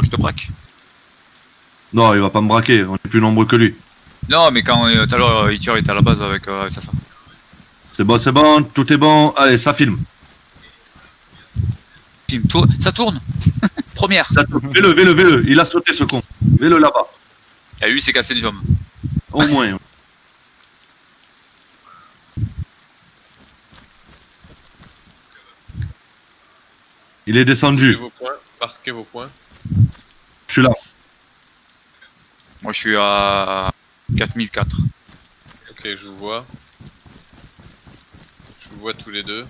je te braque. Non, il va pas me braquer, on est plus nombreux que lui. Non, mais quand tout à l'heure il tire, il était à la base avec ça. C'est bon, tout est bon. Allez, ça filme. Ça tourne. Première. Ça tourne. Vele. Il a sauté ce con. Vele là-bas. Et lui, c'est cassé du homme. Au moins. Il est descendu. Marquez vos points. Je suis là. Moi, je suis à 4004. Ok, je vous vois. Je vous vois tous les deux.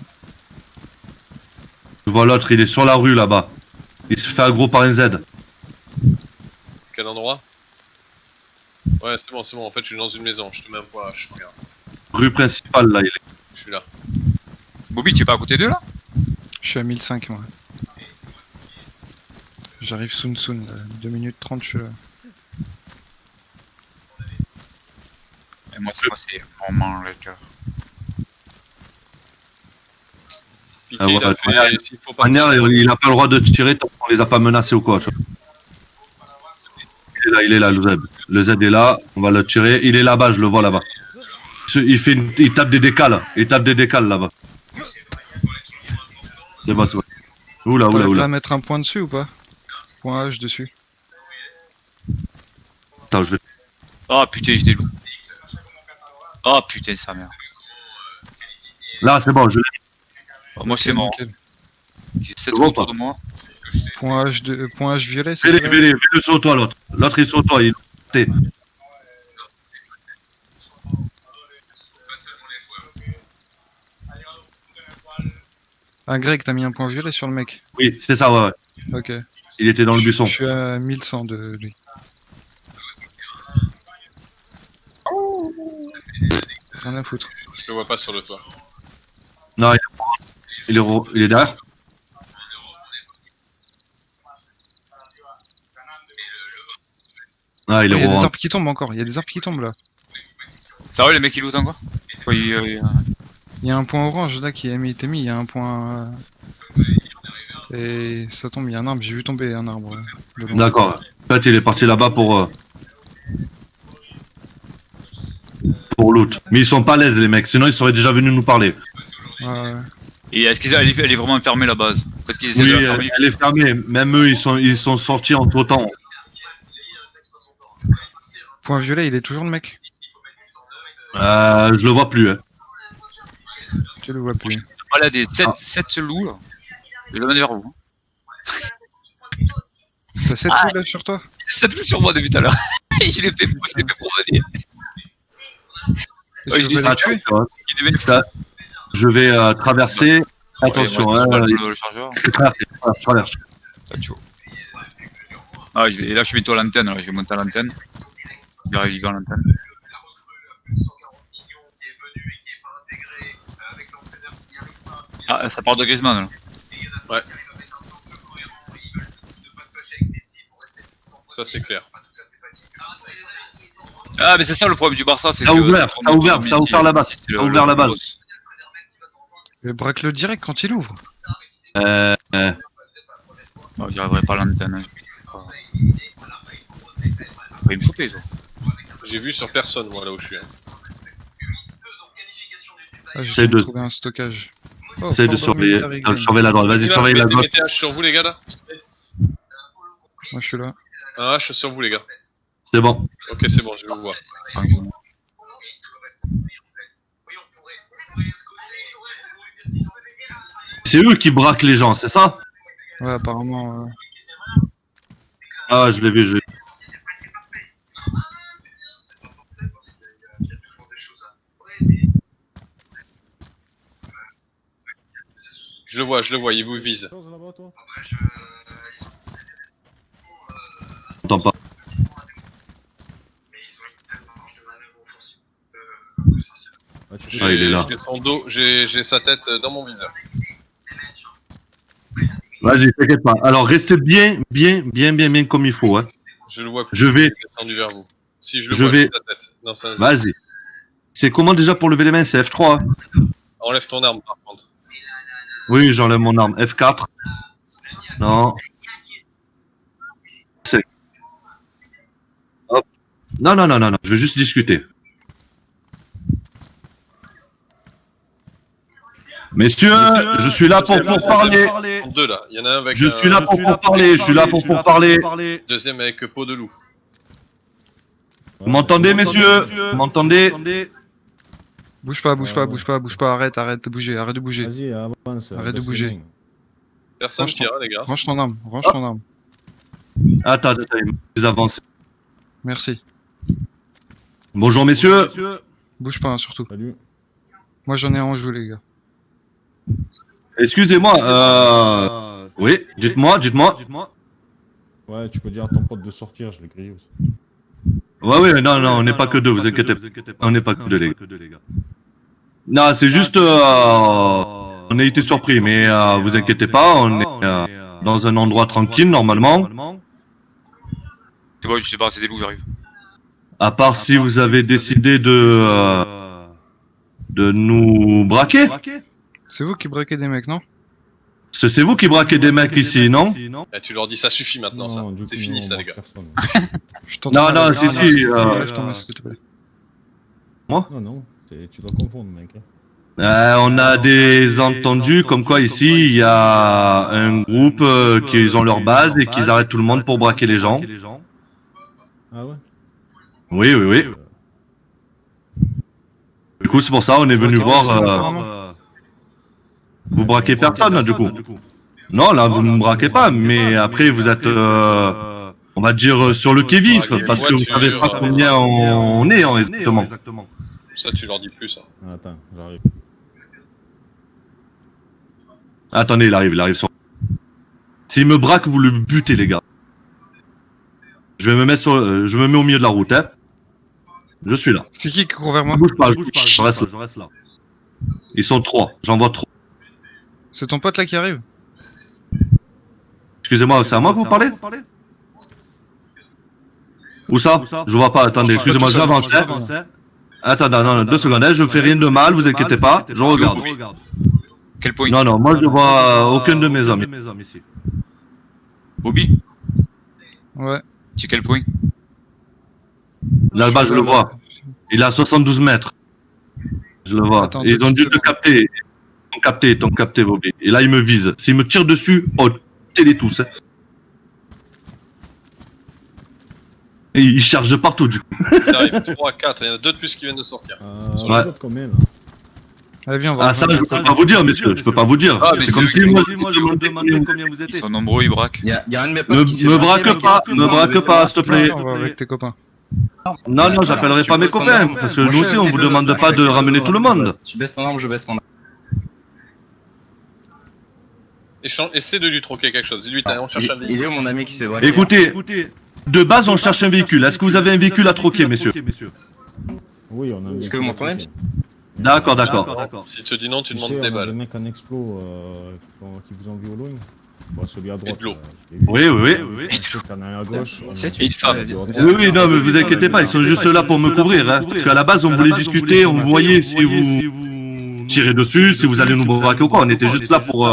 Je vois l'autre, il est sur la rue là-bas. Il se fait aggro par un Z. Quel endroit? Ouais, c'est bon. En fait, je suis dans une maison. Je te mets un point H. Regarde. Rue principale là, il est. Je suis là. Bobby, tu es pas à côté d'eux là? Je suis à 1005 moi. J'arrive soon. 2 minutes 30 je suis là. Et moi, c'est vraiment le cœur. Piqué, Ah, il voilà. a fait. S'il faut pas. Manière, il a pas le droit de tirer tant qu'on les a pas menacés ou quoi. Tu vois. Il est là, le Z. Le Z est là, on va le tirer. Il est là-bas, je le vois là-bas. Il tape des décales. Il tape des décales là-bas. C'est bon. T'arrives Oula. à mettre un point dessus ou pas? Point H dessus. Attends, je vais. Oh putain, j'ai des loups. Oh putain, sa mère. Là, c'est bon, je l'ai. Oh, moi, c'est mort. Nickel. J'ai 7 vois autour pas. de moi. Point H violet, c'est ça? Vele sur toi, l'autre. L'autre, il est sur toi, il est. Ah Greg, t'as mis un point violet sur le mec. Oui, c'est ça, ouais. Ok. Il était dans le buisson. Je suis à 1100 de lui. Rien à foutre. Je le vois pas sur le toit. Non, il est derrière. Ah, il Il y est a des roi. arbres qui tombent encore, il y a des arbres qui tombent là. Sérieux, les mecs, ils lootent encore? Il y a un point orange là qui a été mis, il y a un point... Et ça tombe, il y a un arbre, j'ai vu tomber un arbre. De loin. D'accord. En fait, il est parti là-bas pour loot. Mais ils sont pas à l'aise, les mecs. Sinon, ils seraient déjà venus nous parler. Ouais. Et est-ce qu'elle est vraiment fermée la base? Parce qu'ils essaient Oui, de la fermer. elle est fermée. Même eux, ils sont sortis en tout temps. Point violet, il est toujours le mec? Je le vois plus. Hein. Tu le vois plus. Voilà, des 7 loups là. Je les amène vers vous. T'as 7 Ah. loups là sur toi? 7 loups sur moi depuis tout à l'heure. Et je les fais promener. Et Ouais, tu je veux dis pas ça, les tuer? Ils deviennent fous. Ça, je vais traverser. Attention, Ouais, hein. moi, je le chargeur. Je traverse. Ça, tu vois. Ah, et là, je suis bientôt à l'antenne. Là, je vais monter à l'antenne. Je vais arriver à l'antenne. Ah, ça part de Griezmann là. Ouais. Ça, c'est clair. Ah, mais c'est ça le problème du Barça, c'est Ça a que... ouvert la base. Ça a ouvert la base. Mais braque-le direct quand il ouvre. Oh, j'y arriverai pas à l'antenne. Il me choper, ça. J'ai vu sur personne, moi, là où je suis. Hein. Ah, j'ai Essaye de- trouvé un stockage. Oh, Essaye de Fort surveiller. Military Green. Surveille la droite. Vas-y, Là, surveille la droite. mettez H sur vous, les gars, là. Moi je suis là. Un H sur vous, les gars. C'est bon. Ok, c'est bon, je vais vous voir. C'est eux qui braquent les gens, c'est ça? Ouais, apparemment. Ah, je l'ai vu. Je le vois, il vous vise. J'entends pas. Ah, il est là. J'ai son dos, j'ai sa tête dans mon viseur. Vas-y, t'inquiète pas. Alors, restez bien comme il faut. Hein. Je le vois. Je vais. Descendu vers vous. Si je le Je vois, vais- c'est sa tête. Dans sa... Vas-y. C'est comment déjà pour lever les mains? C'est F3. Hein. Enlève ton arme, par contre. Oui, j'enlève mon arme. F4. Non. Non, non, non, non, non, je veux juste discuter. Messieurs, je suis là pour parler. Deux là, il y en a un avec Je suis là pour parler, je suis là pour parler. deuxième avec peau de loup. Vous m'entendez, messieurs? Vous m'entendez? Bouge pas, bouge pas, bouge pas, bouge pas, arrête de bouger, arrête de bouger. Vas-y, avance. Arrête de baisse bouger. les mains. Personne Franchement. tire, hein, les gars. Range ton arme, range ton arme. Attends, attends, vous avancez. Merci. Bonjour, messieurs. Bouge pas, hein, surtout. Salut. Moi j'en ai un en joue, les gars. Excusez-moi, oui, dites-moi. Ouais, tu peux dire à ton pote de sortir, je l'ai grillé aussi. Ouais, non, on n'est pas que deux, vous inquiétez pas. On n'est pas que deux, les gars. Non, c'est juste, on a été surpris, mais vous inquiétez pas, on est dans un endroit tranquille, normalement. C'est bon, je sais pas, c'est des loups, j'arrive. À part si vous avez décidé de nous braquer. C'est vous qui braquez des mecs, non? Parce que c'est vous qui braquez des mecs ici, non? Eh, tu leur dis ça suffit maintenant, ça. Non, du C'est coup, fini non, ça, on les gars. braque personne. Je t'entends Non, mal, non, là. si, Lève ton masque, s'il te plaît. Non, non, tu dois confondre, mec. Hein. On a des entendus comme quoi ici il y a un groupe qui ont leur base et qu'ils arrêtent tout le monde pour braquer les gens. Ah ouais? Oui. Du coup, c'est pour ça on est venu voir. Vous braquez personne, du coup. Non, là vous ne me braquez pas, mais après vous êtes, on va dire, sur le qui-vive, parce que vous savez pas combien on est exactement. Ça, tu leur dis plus, ça. Ah, attends, j'arrive. Attendez, il arrive sur. S'il me braque, vous le butez, les gars. Je me mets au milieu de la route, hein. Je suis là. C'est qui court vers moi? Je bouge pas, je reste là. Ils sont 3, j'en vois 3. C'est ton pote là qui arrive? Excusez-moi, c'est à moi que vous parlez? Où ça? Je vois pas, attendez, excusez-moi, j'avance. Attendez, non, 2 secondes, hein, je fais rien de mal, vous inquiétez pas, je regarde. Quel point? Non, moi je vois aucun de mes amis. Bobby? Ouais. C'est quel point? Là-bas, je le vois. Il est à 72 mètres. Je le vois. Attends, Ils ont dû te capter. Ils t'ont capté, Bobby. Et là, ils me visent. S'ils me tirent dessus, oh, les tous. Hein. Et ils chargent de partout, du coup. Ça arrive 3, 4, il y en a 2 de plus qui viennent de sortir. Vous Ouais. êtes combien là? Allez, viens, on va. Ah, ça, je peux pas vous dire, messieurs. Je peux pas vous dire. Ah, mais C'est comme c'est si moi, je moi, me je me demandais demandais combien vous Ils étiez. sont nombreux, ils braquent. Il y a un de mes potes qui se Me fait braque braquer, pas, mec. me braque pas, s'il te plaît. On va avec tes copains. Non, j'appellerai pas mes copains, parce que nous aussi, on vous demande pas de ramener tout le monde. Tu baisses ton arme, je baisse mon arme. Essaie de lui troquer quelque chose. Dis-lui, on cherche un Il véhicule. est où mon ami qui se fait braquer? Écoutez, de base, on cherche un véhicule. Est-ce que vous avez un véhicule à troquer, messieurs? Oui, on a. Est-ce que vous m'entendez? D'accord. Si tu te dis non, tu Tu sais, demandes des on a des balles. mecs en explo qui vous ont vu au loin. Bon, celui à droite. de l'eau. Je l'ai vu. Oui. T'en as un à gauche. on a- C'est Et une femme. Oui, non, mais vous inquiétez pas, ils sont juste là pour me couvrir. Hein. Parce qu'à la base, on voulait discuter, on voyait si vous tirez dessus, si vous allez nous braquer ou quoi. On était juste là pour.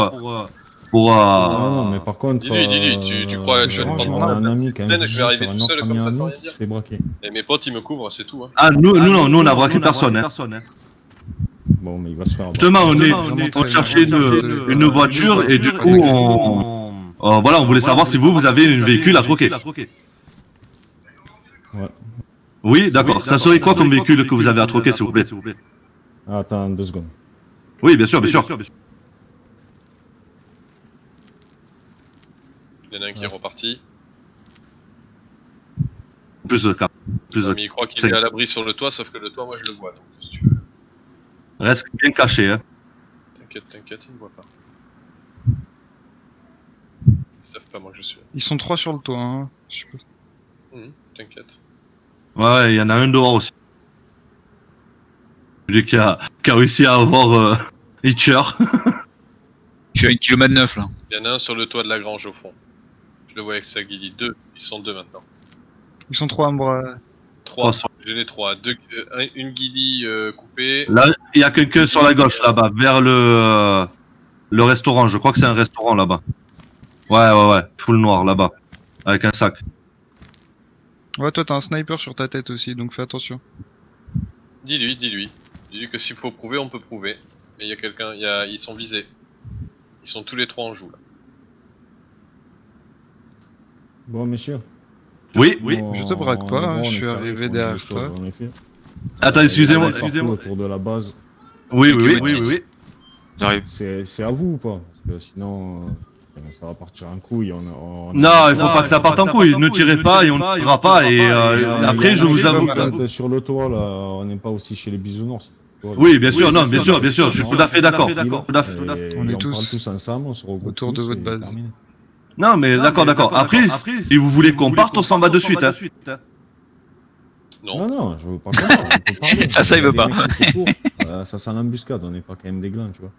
Non, mais par contre. Dis-lui, tu crois que tu vas te on prendre a un ami qui a Sven, je vais arriver sur tout un seul autre comme ami ça à sans nous rien dire. qui se fait braquer. Et mes potes, ils me couvrent, c'est tout. Hein. Ah, nous, on a braqué personne. Hein. Bon, mais il va se faire. Justement, on cherchait une voiture et du coup, voilà, on voulait savoir si vous avez un véhicule à troquer. Ouais. Oui, d'accord. Ça serait quoi comme véhicule que vous avez à troquer, s'il vous plaît? Ah, attends 2 secondes. Oui, bien sûr. Il y en a un qui est reparti. Plus de cap. Mais il croit qu'il est à l'abri sur le toit, sauf que le toit, moi, je le vois. Donc, si tu veux. Reste bien caché, hein. T'inquiète, il me voit pas. Ils savent pas moi que je suis là. Ils sont 3 sur le toit, hein. Je sais pas. T'inquiète. Ouais, il y en a un dehors aussi. Celui qui a réussi à avoir Hitcher. Je suis à 1 km 9 là. Il y en a un sur le toit de la grange au fond. Je le vois avec sa guilly. 2, ils sont 2 maintenant. Ils sont 3 à me bras. 3, j'ai les 3. Une guilly coupée. Là, il y a quelqu'un sur la gauche là-bas, vers le restaurant. Je crois que c'est un restaurant là-bas. Ouais. Full noir là-bas. Avec un sac. Ouais, toi t'as un sniper sur ta tête aussi, donc fais attention. Dis-lui. Dis-lui que s'il faut prouver, on peut prouver. Mais il y a quelqu'un, ils sont visés. Ils sont tous les trois en joue là. Bon, messieurs. Oui. Je te braque pas, hein, on je est suis carré arrivé pour les derrière choses, toi. en effet. Attends, excusez-moi. Partout autour de la base. Oui. J'arrive. C'est à vous ou pas? Parce que sinon, ça va partir en couille. Non, il faut pas que ça parte en couille. Ne tirez pas et on ne tirera pas. Et après, je vous avoue. Sur le toit, là, on n'est pas aussi chez les bisounours. Oui, bien sûr, bien sûr, je suis tout à fait d'accord. On est tous tous ensemble, on se regroupe autour de tous votre et base. terminé. Non, mais d'accord. Après, si vous voulez qu'on parte, on s'en va de suite. Non. Non, je veux pas qu'on parle, on peut parler. Ça, il veut pas. Ça sent l'embuscade, on n'est pas quand même des glands, tu vois.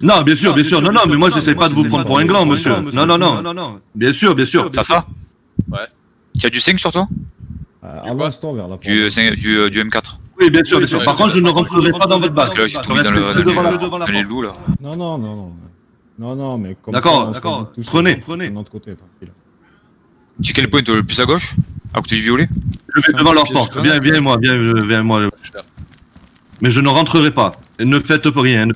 Non, bien sûr. Non, mais moi, j'essaie pas de vous prendre pour un gland, monsieur. Non. Bien sûr. Ça Ouais. Tu as du 5 sur toi? Avance-toi vers la porte. Du M4. Oui, bien sûr. Ouais, Par contre, je ne rentrerai pas dans votre base. Parce que là, je suis Je tombé resterai devant la porte. dans les loups là. Non, mais comme D'accord, ça, on se retrouve tous prenez. de notre côté, tranquille. Tu es quel point le plus à gauche? À côté du violet? Je vais devant leur porte. Viens, moi. Mais je ne rentrerai pas. Ne faites rien. Non,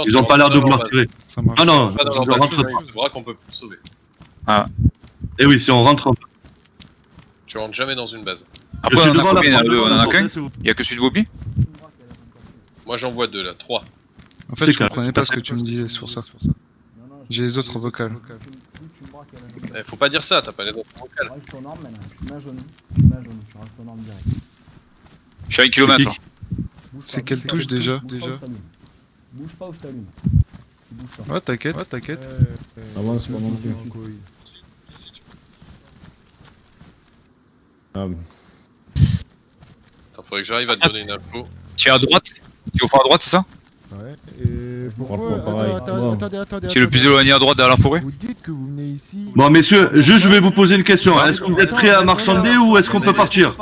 Ils tu ont pas rentres l'air de dans leur vouloir base. tirer. Ça marche. Non, Pas dans je leur ne base, rentre pas. tu verras qu'on peut plus te sauver. Et oui, si on rentre. Tu rentres jamais dans une base. Après, on en a combien? On en a qu'un? Il y a que celui de Bobby? Moi j'en vois deux là, trois. En fait, je comprenais pas ce que tu me disais, c'est pour ça. J'ai les autres vocales. Faut pas dire ça, t'as pas les autres vocales. Reste aux normes maintenant, je te mets à genoux. Tu restes aux normes direct. Je suis à 1 km là. Bouge C'est pas, quelle bouge touche pas, déjà Bouge pas ou je t'allume. Tu bouges pas. Ouais, t'inquiète. Avance pas non plus. Ah, Attends, faudrait que j'arrive à te donner une info. Tu es à droite? Tu es au fond à droite, c'est ça? Ouais, et Franchement, pareil. Attendez. Tu es le plus éloigné à droite derrière la forêt? Vous dites que vous venez ici. Bon, messieurs, je vais vous poser une question. Est-ce que vous êtes prêts à marchander ou est-ce qu'on peut partir?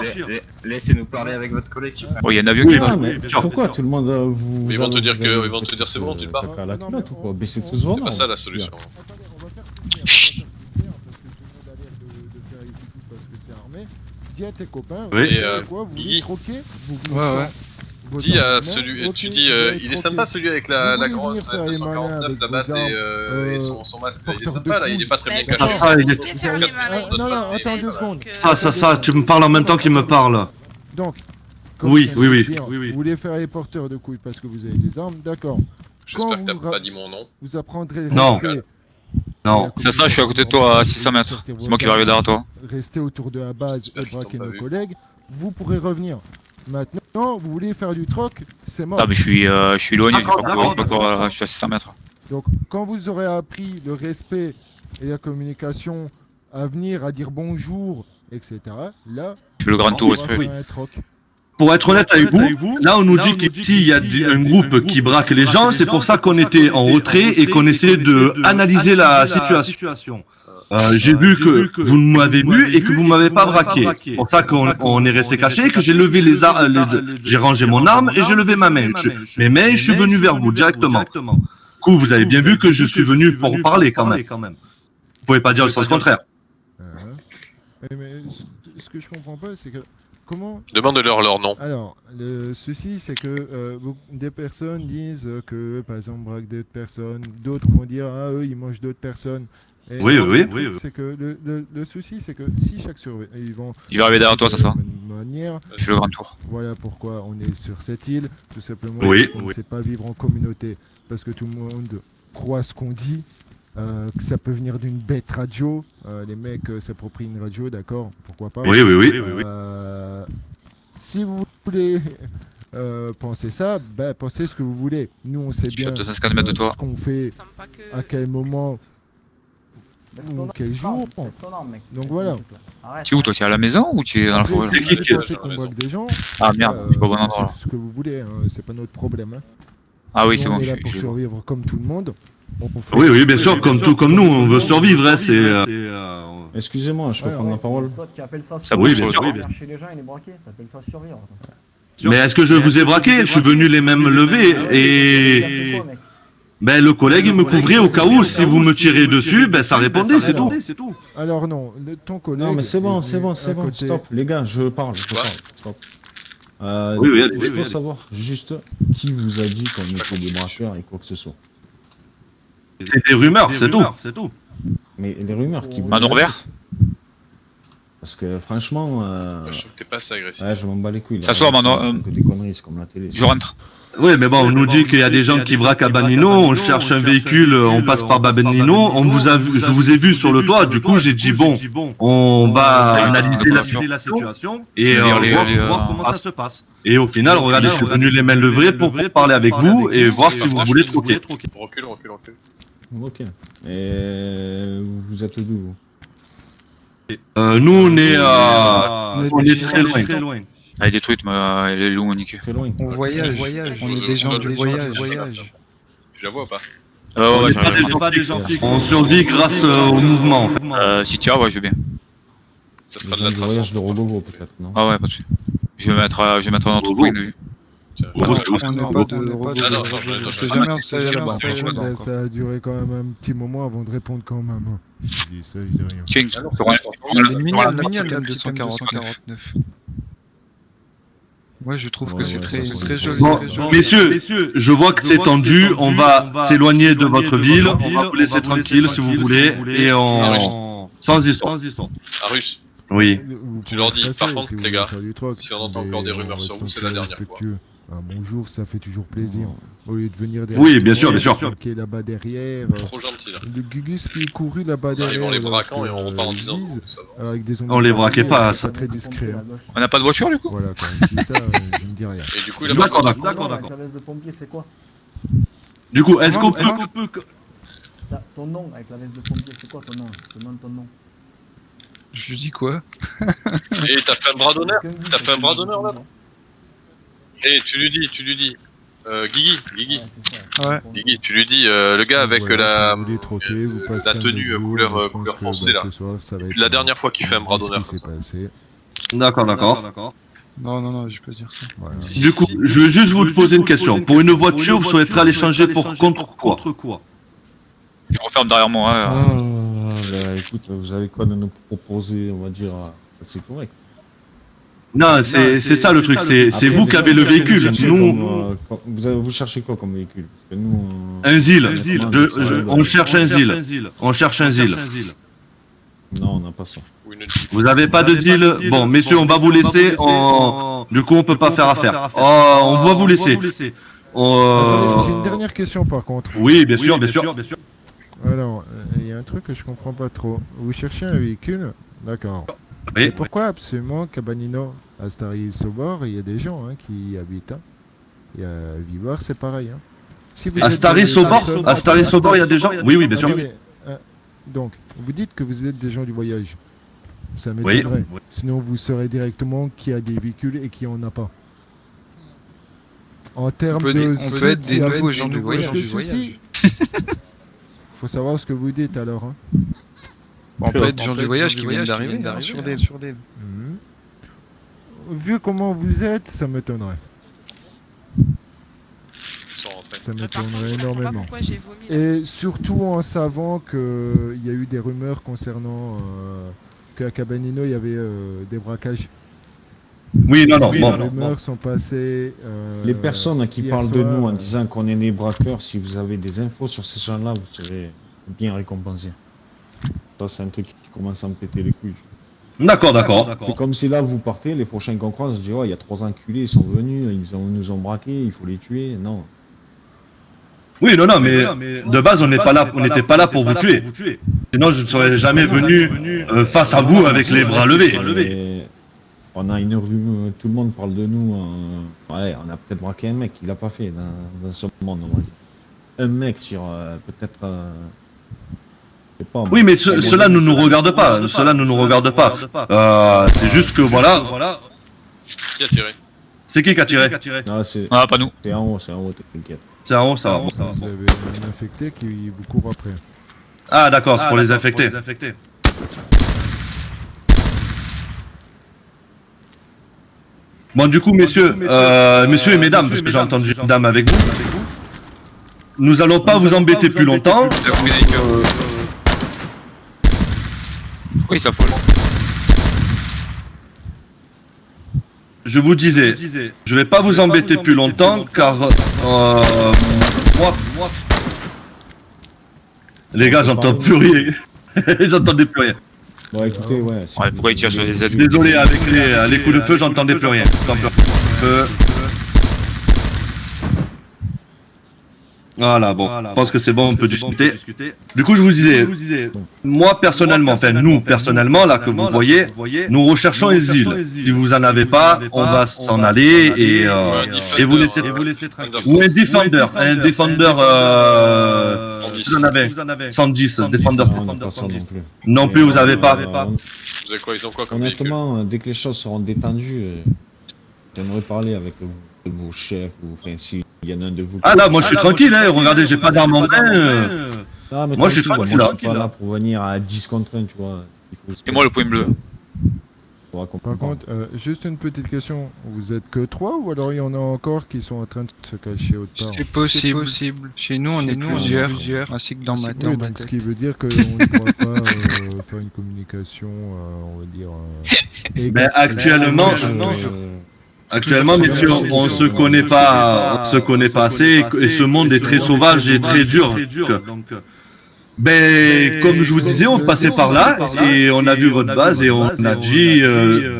Laissez-nous parler avec votre collègue. Oh, il y a un avion qui Ah, passe. mais pourquoi tout le monde vous. Ils vont te dire vous- ils vont te dire c'est bon, tu te barres. Caca à la Non, culotte mais ou quoi? on- Baissez on- tous C'était vraiment. pas ça la solution. Attendez, on va faire ce qu'il y a, parce que tout le monde a l'air de faire ici tout parce que c'est armé. Dis à tes copains, Oui. vous Et, savez quoi, vous voulez Guigui. troquer vous voulez Ouais, quoi ouais. Vos Dis à armes, celui, ok, tu vous dis, allez il est troquer. sympa celui avec la Vous voulez grosse venir faire les malins 249, avec la vos batte armes, et son masque là. Il est porteur sympa de là, il est pas très bien Mais caché. Ah, il est- tu faire les malins ici, Non, mais attends 2 donc, secondes. Ça, tu me parles en même temps qu'il me parle. Donc, comme Oui, je viens de oui. dire, Vous voulez faire les porteurs de couilles parce que vous avez des armes, d'accord. J'espère que t'as Quand vous pas dit mon nom. Vous apprendrez le Non. respect. Non. C'est ça, je suis à côté de toi à 600 mètres. C'est moi qui vais arriver derrière toi. Rester autour de la base J'espère et qu'ils braquer t'ont pas nos vu. collègues, vous pourrez revenir. Maintenant, vous voulez faire du troc, c'est mort. Ah, mais je suis éloigné, j'ai D'accord, pas d'accord, encore, je suis à 600 mètres. Donc, quand vous aurez appris le respect et la communication à venir, à dire bonjour, etc., là, Je fais le grand on tour, va respect. faire un troc. Pour être honnête avec vous, là on nous dit qu'ici il y a un groupe qui braque les gens, c'est pour ça qu'on était en retrait et qu'on essayait de analyser la situation. J'ai vu que vous m'avez vu et que vous m'avez pas braqué. C'est pour ça qu'on est resté caché, que j'ai levé j'ai rangé mon arme et j'ai levé ma main. Mes mains, je suis venu vers vous directement. Du coup, vous avez bien vu que je suis venu pour parler quand même. Vous pouvez pas dire le sens contraire. Mais ce que je comprends pas, c'est que comment. Demande-leur leur nom. Alors, le souci, c'est que des personnes disent que, par exemple, braquent d'autres personnes, d'autres vont dire, ah, eux, ils mangent d'autres personnes. Et Oui. le truc, c'est que le souci, c'est que si chaque surveillant, ils vont. Je vais arriver derrière toi, ça sera. De manière, Je fais le grand tour. voilà pourquoi on est sur cette île, tout simplement. Oui, parce qu'on ne sait pas vivre en communauté, parce que tout le monde croit ce qu'on dit. Que ça peut venir d'une bête radio, les mecs s'approprient une radio, d'accord, pourquoi pas. Oui. Si vous voulez penser ça, bah, pensez ce que vous voulez. Nous, on sait Je suis à bien 250 mètres de toi. ce qu'on fait, ça me semble pas que. à quel moment, Reste aux ou normes, quel jour. reste aux normes, mec. Donc voilà. Arrête, Tu es où toi? Tu es à la maison ou tu es dans la Après, forêt si là? vous C'est voulez qui penser à la qu'on maison braque des gens, Ah merde, je suis pas au bon endroit là. c'est ce que vous voulez, hein, c'est pas notre problème. Hein. Ah oui, Nous, c'est on bon, est je là suis. pour je suis- survivre comme tout le monde. On fait- Oui, bien sûr, comme nous, on veut survivre. Hein, Excusez-moi, je peux Ouais, prendre la arrête, parole. Toi, tu appelles ça Ça bouge sur le toit. survivre. Chez les gens, il est braqué. T'appelles ça survivre. attends. Mais est-ce que je vous ai braqué? Je suis venu les mêmes lever Ah ouais, et... t'as fait quoi, mec Ben, le collègue, il me couvrait au cas où, si vous me tirez dessus, ben, ça répondait, c'est tout. Alors non, ton collègue... Non, mais c'est bon, est c'est venu bon, à c'est bon, côté- stop, les gars, je parle, stop. Oui, oui, allez, je oui, peux allez. savoir juste qui vous a dit qu'on était des braqueurs et quoi que ce soit. C'est des rumeurs, c'est tout. Mais les rumeurs qui vous Mano les Robert dites. Parce que franchement, Je trouve que t'es pas assez agressif. ouais, je m'en bats les couilles. là. Ça soit, Mano, Que des conneries, c'est comme la télé. Je rentre. Oui, mais bon, on nous dit qu'il y a des gens qui braquent à Banino, on cherche un véhicule, on passe par Babenino, je vous ai vu sur le toit, du coup j'ai dit bon, on va analyser la situation et voir comment ça se passe. Et au final, regardez, je suis venu les mains levées pour parler avec vous et voir si vous voulez troquer. Recule. Ok. Et vous êtes d'où vous? Nous on est très loin. Elle est détruite, mais elle est loin, niquée. Très loin. On voyage, on est des gens du voyage. Tu la vois ou pas? On Ouais, n'est pas j'arrive. des gens fixes, on survit grâce au mouvement. En fait. Si tu as, ouais, je veux bien. Ça Les sera de gens la du trace. voyage de Rogogo peut-être, non? Ah ouais, pas de suite. Je vais mettre un autre point de vue. Tiens, Gros, Non, c'est où, on c'est n'est où, pas gros. de Rogogo. Ah non, attends, j'en ai On d'autres. sait jamais, on sait jamais, on Bah, sait franchement, jamais. ça a duré quand même un petit moment avant de répondre quand même. hein. Je dis ça, je dis rien. Tiens, Ah non, sur un- Elle est mignonne, la petite M249. Moi, je trouve que Ouais, c'est ouais, très, ça, très c'est- joli. Bon, très joli. messieurs, je vois que c'est tendu, on va s'éloigner de votre ville, on va vous laisser tranquille si vous voulez, et sans histoire. Arus, Oui. Vous Tu pouvez leur dis, passer par si contre, vous les voulez gars, faire du troc, si on entend mais encore des on rumeurs reste sur vous, un c'est peu la dernière fois. respectueux. Un bonjour, ça fait toujours plaisir. Non. Au lieu de venir Oui, bien sûr, bien sûr. Qui est là-bas derrière. Trop gentil là. Le Gugus qui est couru là-bas On arrive derrière. en les lorsque, braquant et on repart en disant vise, ça va. avec des On les braquait pas, c'est ça. pas très discret. hein. On n'a pas de voiture, du coup? Voilà, quand je dis ça, je ne dis rien. Et du coup, il a D'accord, pas de d'accord. Avec la veste de pompier, c'est quoi? Du coup, est-ce qu'on peut... Ton nom avec la veste de pompier, c'est quoi ton nom? Je te demande ton nom. Je lui dis quoi? Et t'as fait un bras d'honneur? T'as fait un bras d'honneur là? Ouais, Et tu lui dis, Guigui, c'est ça. Ouais. Guigui, tu lui dis, le gars avec Voilà, la, si vous voulez troquer, vous passez la un tenue autre jour, couleur, je pense couleur que, foncée là. ce soir, ça va Depuis être la dernière fois qu'il fait un bras ce qui d'honneur. s'est passé. D'accord. Non, je peux dire ça. Voilà. Si, Du coup, je veux juste vous poser une question. Pour une voiture, vous souhaiterez aller changer contre quoi? Je referme derrière moi. Hein. Ah, bah écoute, vous avez quoi de nous proposer, on va dire, assez correct. Non, c'est ça le truc, c'est Après, vous qui déjà, avez le vous véhicule. cherchez Nous, vous cherchez quoi comme véhicule? Parce que nous, un ZIL. honnêtement, On cherche un ZIL. On cherche un ZIL. non, on n'a pas ça. Ou une Jeep. Vous avez pas de ZIL? Bon, messieurs, on va vous laisser. Du coup, on peut pas faire affaire. On va vous laisser. Attendez, j'ai une dernière question par contre. Oui, bien sûr. Alors, il y a un truc que je comprends pas trop. Vous cherchez un véhicule, d'accord. Oui. Et pourquoi absolument Cabanino, Astari Sobor, il y a des gens qui y habitent. Hein. Il y a Vivor, c'est pareil. Hein. Si vous êtes Astari des Sobor, personnes- il y a des gens? Oui, bien sûr. Attendez, donc, vous dites que vous êtes des gens du voyage. Ça Oui. m'étonnerait. Sinon, vous saurez directement qui a des véhicules et qui en a pas. En termes de... On peut être des nouveaux gens du voyage. Parce que ceci- faut savoir ce que vous dites alors. Hein. On peut être des gens du voyage qui viennent d'arriver sur l'île. Mhm. Vu comment vous êtes, ça m'étonnerait. Ils sont rentrés. Ça Par contre, m'étonnerait je comprends pas énormément. pourquoi j'ai vomi. là. Et surtout en savant qu'il y a eu des rumeurs concernant qu'à Cabanino, il y avait des braquages. Oui, non. Les Bon. rumeurs sont passées. Les personnes qui hier parlent de soir, nous en disant qu'on est des braqueurs, si vous avez des infos sur ces gens-là, vous serez bien récompensés. Ça, c'est un truc qui commence à me péter les couilles. D'accord. C'est comme si là, vous partez, les prochains qu'on croise, je dis, oh, il y a 3 enculés, ils sont venus, ils nous ont braqués, il faut les tuer. Non. Oui, non, mais de base, on n'était pas là pour vous tuer. Sinon, je ne serais jamais venu face à vous avec les bras levés. Et on a une rue, tout le monde parle de nous. Ouais, on a peut-être braqué un mec, il l'a pas fait dans ce monde, on va dire. Un mec sur peut-être. Je sais pas, Oui, mais cela ne nous regarde pas. C'est juste que voilà. Qui a tiré? C'est qui a tiré? Non, c'est Ah, pas nous. en haut, t'inquiète. C'est en haut, ça va. Vous avez un infecté qui vous court après. Ah, d'accord, c'est pour les infecter. Bon, du coup, messieurs et mesdames, parce que j'ai entendu dame avec vous. nous allons pas vous embêter plus longtemps. Il a combien d'acres Pourquoi il s'affole? Je vous disais, je vais pas vous embêter plus longtemps car moi, les gars, j'entends plus rien. J'entendais plus rien. Bon, écoutez, ouais. si Ouais, vous- pourquoi il tire sur les aides? Désolé, avec les coups de feu, j'entendais plus rien. Voilà, bon, je pense que c'est bon, on peut discuter. Du coup, je vous disais, moi personnellement, enfin nous personnellement, là que vous voyez, nous recherchons les îles. Si vous en avez pas, on va s'en aller et vous laissez. Ou un Defender, vous en avez 110, Defender. Non, on n'a pas ça non plus. Non plus, vous avez pas. Vous avez quoi? Ils ont quoi comme véhicule? Honnêtement, dès que les choses seront détendues, j'aimerais parler avec vos chefs, ou enfin, s'il y en a un de vous. Ah là, moi je suis tranquille, hein. Regardez, j'ai pas d'arme en main. Ah, mais moi, je suis tranquille, tranquille, moi, là. je suis pas là pour venir à 10 contre 1, tu vois. Et moi le point bleu. Faudra qu'on Par parle. contre, juste une petite question. Vous êtes que 3 ou alors il y en a encore qui sont en train de se cacher autre part? C'est possible. Autre Chez nous, on est plusieurs, ainsi que dans ma Oui, tête. donc ce qui veut dire qu'on ne pourra pas faire une communication, on va dire. Ben, actuellement, Actuellement, messieurs, on se connaît pas assez et ce monde est très sauvage et très dur. Ben, comme je vous disais, on passait par là et on a vu votre base et on a dit,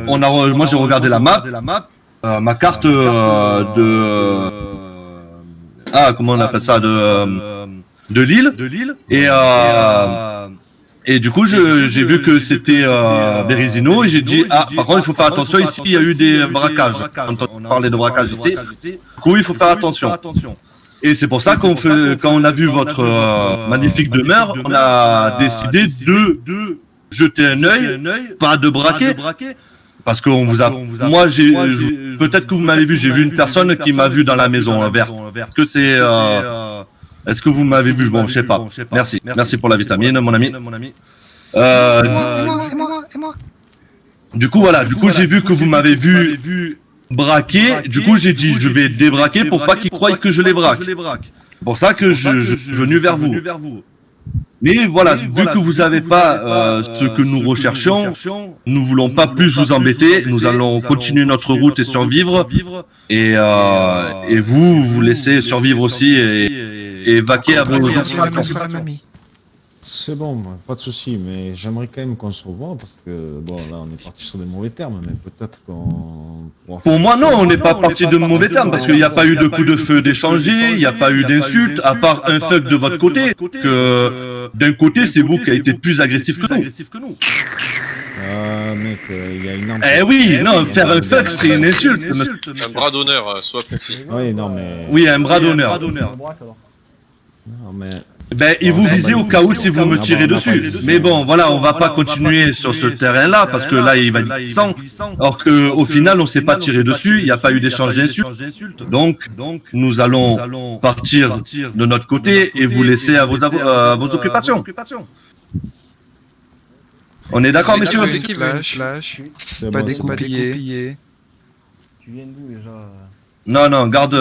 moi j'ai regardé la map, ma carte comment on appelle ça, de l'île et du coup, j'ai vu que c'était Berezino et j'ai dit, ah, par contre, il faut faire attention, ici, il y a eu des braquages. Quand on parlait de braquage ici, du coup, il faut faire attention. Et c'est pour ça quand on a vu votre magnifique demeure, on a décidé de jeter un œil, pas de braquer, parce qu'on vous a, moi, peut-être que vous m'avez vu, j'ai vu une personne qui m'a vu dans la maison verte. Que c'est, est-ce que vous m'avez vu? Bon, je sais pas. Merci pour la vitamine, mon ami. Du coup, voilà. Du coup, j'ai vu que vous m'avez vu braquer. Du coup, j'ai dit, je vais débraquer pour pas qu'ils croient que je les braque. C'est pour ça que je suis venu vers vous. Mais voilà, vu que vous n'avez pas ce que nous recherchions, nous voulons pas plus vous embêter. Nous allons continuer notre route et survivre. Et vous laissez survivre aussi et vaquer à vos occupations. C'est bon, pas de souci, mais j'aimerais quand même qu'on se revoie parce que bon, là, on est parti sur des mauvais termes, mais peut-être qu'on pourra. Pour moi, non, on n'est pas parti de mauvais termes parce qu'il n'y a pas eu de coup de feu d'échanger, il n'y a pas eu d'insultes, à part un fuck de votre côté. Que d'un côté, c'est vous qui avez été plus agressif que nous. Mec, il y a une. Eh oui, non, faire un fuck, c'est une insulte, monsieur. Un bras d'honneur, sois précis. Oui, non, mais. Oui, un bras d'honneur. Non, mais. Ben, il vous visait au cas où si vous me tirez dessus. Mais bon, voilà, on va pas continuer sur ce terrain-là parce que là, il va être glissant. Alors que, au final, on s'est pas tiré dessus, il n'y a pas eu d'échange d'insultes. Donc, nous allons partir de notre côté et vous laisser à vos occupations. On est d'accord, messieurs? C'est Pas bon, c'est bon. découpillé. Tu viens d'où déjà Non, garde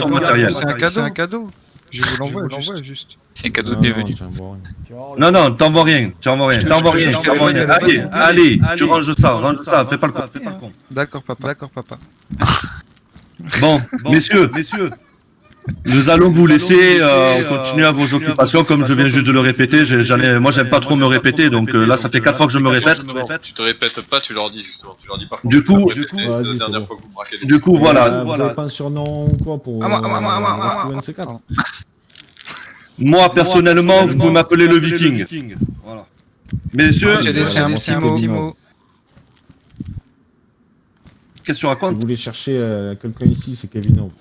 ton matériel. C'est un cadeau. Je vous l'envoie juste. C'est un cadeau de bienvenue. tiens, bon, Tu vas voir Non, t'envoies rien. Allez, tu ranges ça, fais pas le con. D'accord, papa. Bon, messieurs, nous allons vous laisser continuer à vos occupations, comme je viens juste de le répéter. Moi, j'aime pas trop me répéter, donc là, ça fait 4 fois que je me répète. Non, tu te répètes pas, tu leur dis justement. Tu leur dis par contre. Du coup, c'est la vas-y, c'est dernière bon. fois que vous braquez les Du coup, voilà. Vous avez pas un surnom ou quoi pour. À moi. 24 Moi, personnellement, vous pouvez m'appeler le Viking. Voilà. Messieurs, J'ai laissé un moi, petit c'est mot. Kevino. qu'est-ce que tu Vous racontes? voulez chercher quelqu'un ici, c'est Kevino.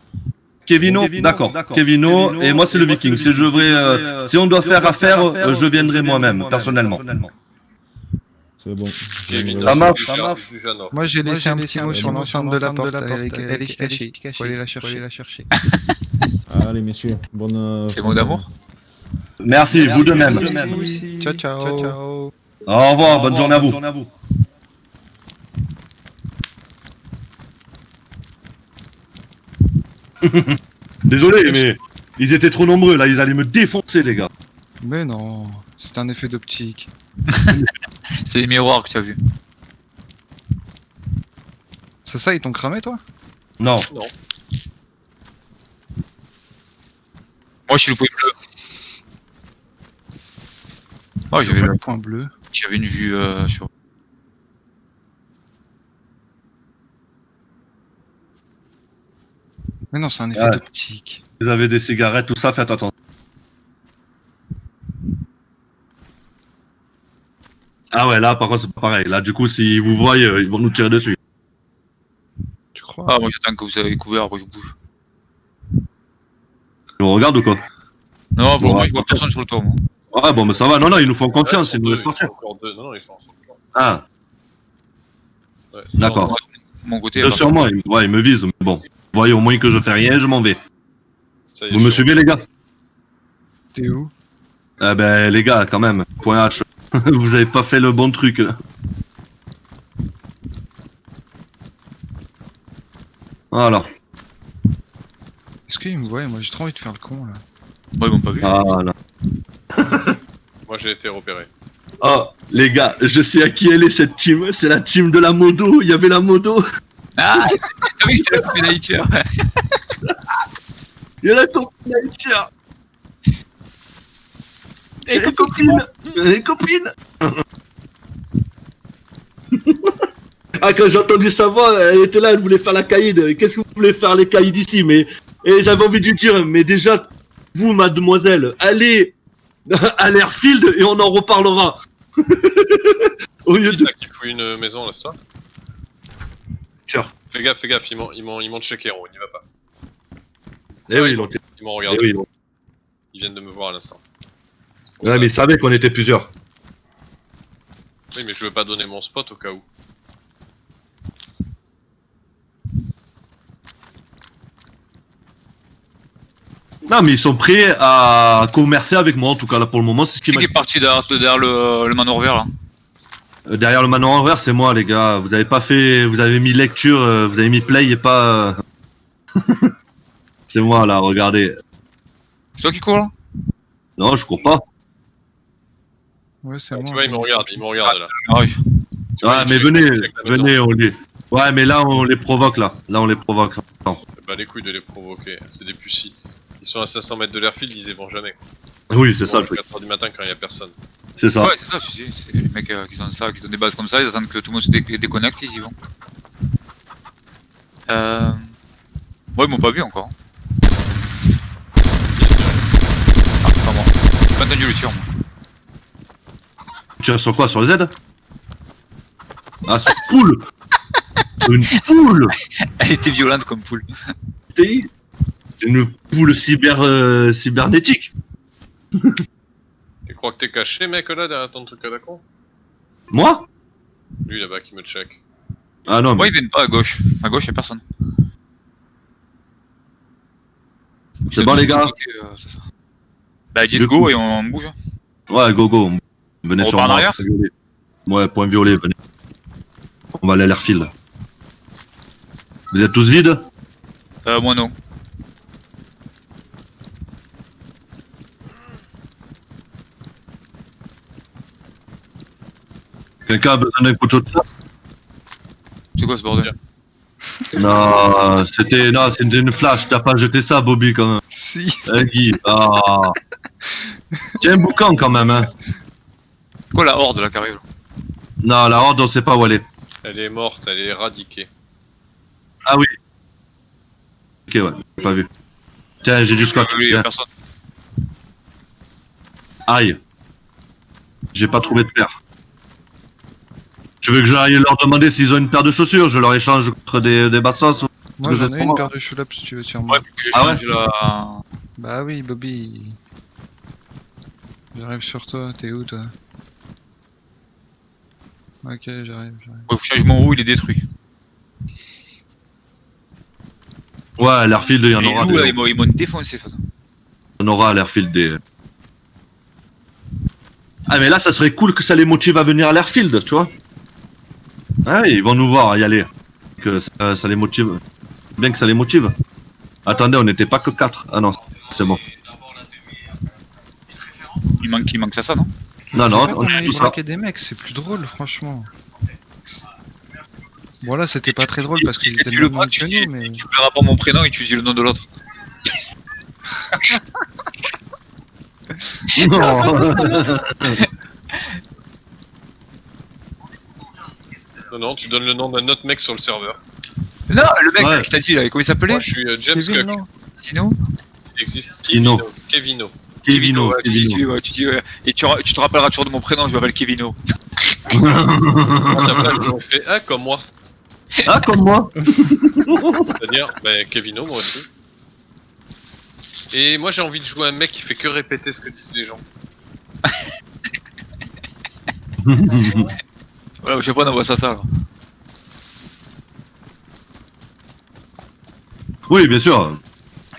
Kevino, d'accord. Kevino, et moi, c'est le Viking. Si on doit faire affaire, je viendrai moi-même, personnellement. C'est bon. Kevin, Ça marche. du Janor. Moi j'ai laissé un petit mot sur l'ensemble de la porte. Elle est cachée. Faut aller la chercher. Allez, messieurs, bonne. C'est mot d'amour? Merci, vous de même. Ciao. Au revoir, bonne journée à vous. Désolé, mais Ils étaient trop nombreux, là, ils allaient me défoncer, les gars. Mais non, c'est un effet d'optique. C'est les miroirs que tu as vu. C'est ça, ils t'ont cramé, toi? Non. Non. Moi, je suis le point bleu. Oh, j'avais Le point bleu. une vue sur. Mais non, c'est un effet Ouais. d'optique. Vous avez des cigarettes, tout ça, faites attention. Ah ouais, là, par contre, c'est pas pareil. Là, du coup, s'ils vous voient, ils vont nous tirer dessus. Tu crois? Ah, moi, j'attends que vous avez couvert, après je bouge. Ils vous regardent ou quoi? Non, bon, Ouais. moi, je vois personne sur le toit, moi. Ouais, bon, mais ça va. Non, non, ils nous font confiance, Ouais, ils nous laissent ils sont partir. encore deux. Non, non, ils sont encore deux. Ah, Ouais. d'accord. Moi, de mon côté, Bien par sûr, moi, ils me visent, mais bon. Vous voyez au moins que je fais rien, je m'en vais. Ça y est, Vous me je- suivez, les gars? T'es où? Eh ben, les gars, quand même. Point H. Vous avez pas fait le bon truc. Voilà. Est-ce qu'ils me voient? Moi, j'ai trop envie de faire le con, là. Moi, ils m'ont pas vu. Voilà. Moi, j'ai été repéré. Oh, les gars, je sais à qui elle est cette team. C'est la team de la modo. Il y avait la modo. Ah, oui, c'est la copine d'Haïtière. Il y a la copine Haïtière. Et les copines. Les copines. Ah, quand j'ai entendu sa voix, elle était là, elle voulait faire la caïd. Qu'est-ce que vous voulez faire les caïds ici? Mais et j'avais envie de lui dire, mais déjà, vous, mademoiselle, allez à l'airfield et on en reparlera. Au lieu C'est de. ça qui fout une maison, là, c'est toi? Sure. Fais gaffe, ils m'ont checké en haut, n'y va pas. Eh oui, ils l'ont. Ils m'ont Eh regardé. oui, ils l'ont. Ils viennent de me voir à l'instant. C'est pour Ouais, ça. mais ils savaient qu'on était plusieurs. Oui, mais je veux pas donner mon spot au cas où. Non, mais ils sont prêts à commercer avec moi, en tout cas, là, pour le moment, c'est ce qui Qui m'a est parti derrière le manoir vert, là? Derrière le manoir en vert, c'est moi, les gars. Vous avez pas fait. Vous avez mis lecture, vous avez mis play et pas. C'est moi, là, regardez. C'est toi qui cours, là? Non, je cours pas. Ouais, c'est Tu moi. vois, ils me regardent là. Ah, oui. Tu vois, Ouais, ils mais checkent- venez, ils checkent la maison. venez, on les. Ouais, mais là, on les provoque, là. Là, on les provoque. Non. Bah les couilles de les provoquer, c'est des pucis. Ils sont à 500 mètres de l'airfield, ils y vont jamais. Oui, c'est Ils ça vont le à truc. 4h du matin quand il y a personne. C'est ça. Ouais, c'est ça, c'est les mecs qui ont ça, qui ont des bases comme ça, ils attendent que tout le monde se déconnecte, ils y vont. Ouais, ils m'ont pas vu encore. Ah, pas moi. J'ai pas entendu le tir, moi. Tu tires sur quoi? Sur le Z? Ah, sur poule. Une poule. Elle était violente comme poule. C'est une poule cybernétique. Tu crois que t'es caché, mec, là, derrière ton truc à la con? Moi? Lui là-bas qui me check. Ah non, Moi, mais ils viennent pas à gauche. À gauche, y'a personne. c'est bon, les gars. C'est ça. Bah, dites Du go coup. et on bouge. Ouais, go go. Venez On sur repart en moi. arrière point violet. Ouais, point violet, venez. On va aller à l'airfield. Vous êtes tous vides? Moi non. Quelqu'un a besoin d'un couteau de chasse? C'est quoi ce bordel? Non, c'était une flash. T'as pas jeté ça, Bobby, quand même. Si. Eh, Guy. Ah. Tiens un boucan, quand même, hein. C'est quoi la horde là qui arrive là? Non, la horde, on sait pas où elle est. Elle est morte, elle est éradiquée. Ah oui. Ok, ouais, j'ai pas vu. Tiens, j'ai du scotch. Oui, Viens. personne. Aïe. J'ai pas trouvé de paire. Tu veux que j'aille leur demander s'ils ont une paire de chaussures? Je leur échange contre des bassos. Moi, que j'en j'ai ai pour une moi. paire de choulops si tu veux sur moi. Ouais, faut que Ah ouais j'échange la. Bah oui, Bobby. J'arrive sur toi, t'es où toi? Ok, j'arrive. Ouais, faut que je change mon haut, il est détruit. Ouais, à l'airfield, il y en Les aura. loups là, Des... ils m'ont défoncé, Fada. Il y en aura à l'airfield des. Ah, mais là, ça serait cool que ça les motive à venir à l'airfield, tu vois. Ouais, ils vont nous voir y aller. Que ça les motive. Bien que ça les motive. Attendez, on n'était pas que 4. Ah non, C'est bon. Il manque ça, non? Non, Faut non, pas on qu'on fait aille tout ça. braquer des mecs, c'est plus drôle, franchement. Bon là, c'était pas très drôle parce qu'ils étaient tu le le même braques, que nous, mais... tu verras pas mon prénom et tu dis le nom de l'autre. Non, non, tu donnes le nom d'un autre mec sur le serveur. Non, le mec, Ouais. je t'ai dit là, comment il s'appelait? Moi, je suis James Kevin, Cook. non? Tino? Il existe Kevino. Kevino. Kevino, ouais, Kevino. tu dis, ouais. Et tu te rappelleras toujours de mon prénom, je m'appelle Kevino. Moi, ta blague, j'aurais fait ah comme moi. Ah, comme moi. C'est-à-dire, ben Kevino, moi aussi. Et moi, j'ai envie de jouer un mec qui fait que répéter ce que disent les gens. Voilà, je sais pas, on envoie ça, alors. Oui, bien sûr.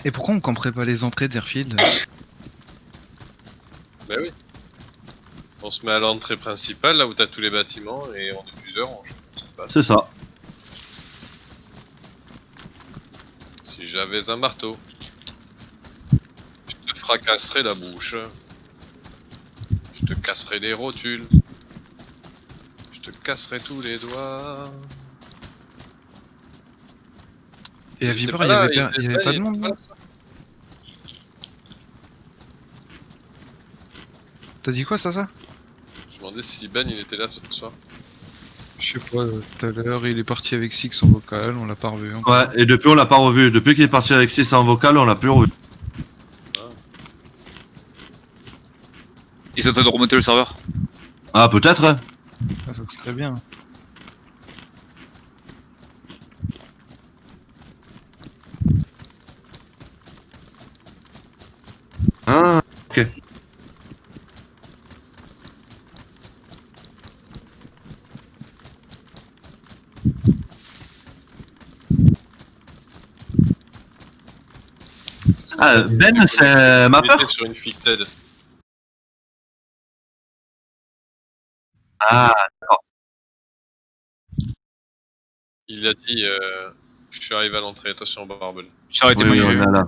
Et pourquoi on camperait pas les entrées d'Airfield? Ben oui. On se met à l'entrée principale, là où t'as tous les bâtiments, et on est plusieurs, on se passe. C'est ça. Si j'avais un marteau, je te fracasserais la bouche. Je te casserais les rotules. Je te casserais tous les doigts. Et à Ils étaient Viber, pas il y là, avait, ils pas- étaient il y avait là, pas ils de monde, étaient non? là, ça. T'as dit quoi, ça? Je me demandais si Ben il était là ce soir. Je sais pas, tout à l'heure, il est parti avec Six en vocal, on l'a pas revu. encore. Ouais, et depuis on l'a pas revu. Depuis qu'il est parti avec 6 en vocal, on l'a plus revu. Ils sont en train de remonter le serveur. Ah, peut-être, hein. Ah, ça serait bien. Ah, ok. Ah, Ben, c'est ma Il peur. était sur une ficted. Ah, Il a dit je suis arrivé à l'entrée, attention Barbel. J'ai arrêté oui, de oui, manger. on est là.